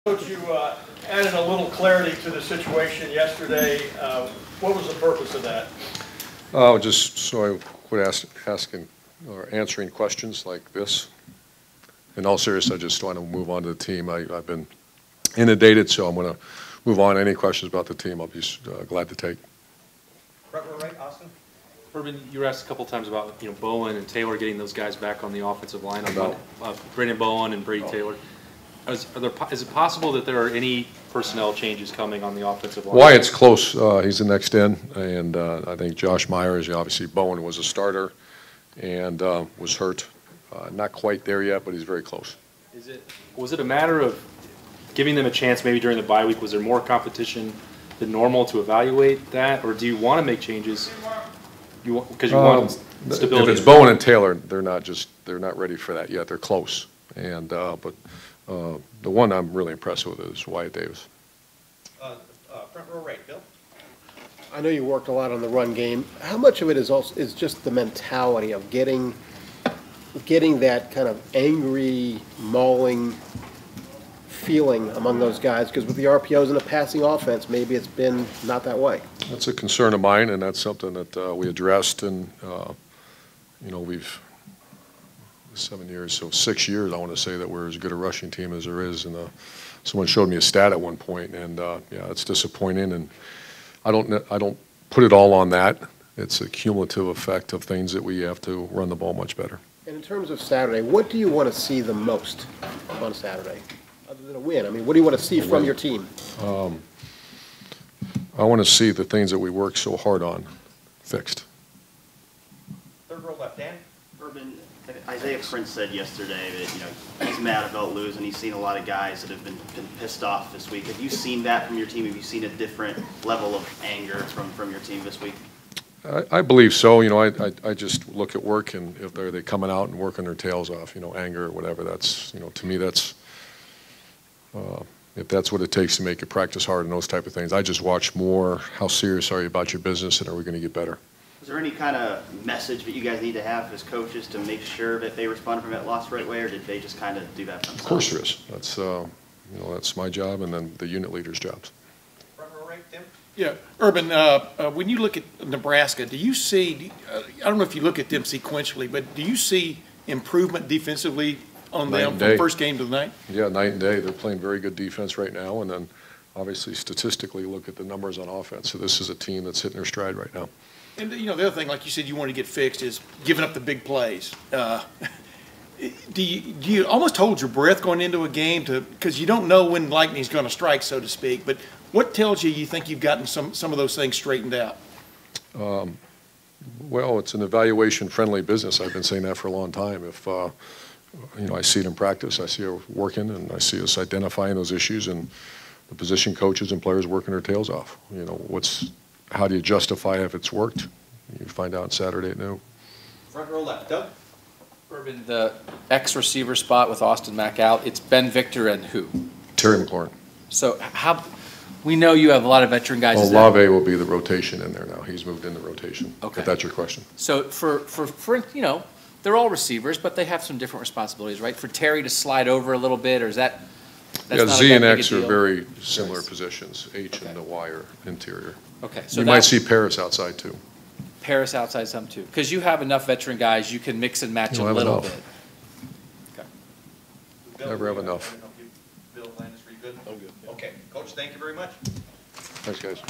Coach, you added a little clarity to the situation yesterday. What was the purpose of that? Just so I quit asking or answering questions like this. In all seriousness, I just want to move on to the team. I've been inundated, so I'm going to move on. Any questions about the team, I'll be glad to take. Right, Austin. Urban, you were asked a couple times about Bowen and Taylor getting those guys back on the offensive line. About Brandon Bowen and Brady Taylor. Is it possible that there are any personnel changes coming on the offensive line? Wyatt's close. He's the next in, and I think Josh Meyer is obviously. Bowen was a starter and was hurt. Not quite there yet, but he's very close. Was it a matter of giving them a chance maybe during the bye week? Was there more competition than normal to evaluate that, or do you want to make changes? Because you want stability. If it's Bowen and Taylor, they're not ready for that yet. They're close, and but the one I'm really impressed with is Wyatt Davis. Front row right, Bill. I know you worked a lot on the run game. How much of it is just the mentality of getting that kind of angry, mauling feeling among those guys? Because with the RPOs and the passing offense, maybe it's been not that way. That's a concern of mine, and that's something that we addressed. And we've 7 years, so 6 years. I want to say that we're as good a rushing team as there is. And someone showed me a stat at one point, and yeah, it's disappointing. And I don't put it all on that. It's a cumulative effect of things that we have to run the ball much better. And in terms of Saturday, what do you want to see the most on Saturday, other than a win? I mean, what do you want to see from your team? I want to see the things that we work so hard on fixed. Third row left, Dan. Urban, Isaiah Prince said yesterday that he's mad about losing. He's seen a lot of guys that have been pissed off this week. Have you seen that from your team? Have you seen a different level of anger from your team this week? I believe so. I just look at work, and if they're coming out and working their tails off, anger or whatever. That's to me that's if that's what it takes to make you practice hard and those type of things. I just watch more. How serious are you about your business, and are we going to get better? Is there any kind of message that you guys need to have as coaches to make sure that they respond from that loss the right way, or did they just kind of do that themselves? Of course there is. That's that's my job, and then the unit leaders' jobs. Front row right, Tim. Yeah, Urban, when you look at Nebraska, do you see, I don't know if you look at them sequentially, but do you see improvement defensively on them from first game to the night? Yeah, night and day. They're playing very good defense right now, and then obviously statistically look at the numbers on offense. So this is a team that's hitting their stride right now. And the other thing, like you said, you want to get fixed is giving up the big plays. Do you almost hold your breath going into a game because you don't know when lightning's going to strike, so to speak, but what tells you think you've gotten some of those things straightened out? Well, it's an evaluation-friendly business. I've been saying that for a long time. If I see it in practice, I see it working, and I see us identifying those issues, and the position coaches and players working their tails off. How do you justify if it's worked? You find out Saturday at noon. Front row left, Doug. Urban, the ex-receiver spot with Austin Mack out, it's Ben Victor and who? Terry McLaurin. So we know you have a lot of veteran guys. Olave will be the rotation in there now. He's moved into rotation. Okay. If that's your question. So for they're all receivers, but they have some different responsibilities, right? For Terry to slide over a little bit, or is that? Yeah, Z and X are very similar positions. H and the Y are interior. Okay. So you might see Paris outside too. Paris outside some too, because you have enough veteran guys. You can mix and match a little bit. Okay. Never have enough. Bill, Landis, are you good? I'm good. Okay, Coach, thank you very much. Thanks, guys.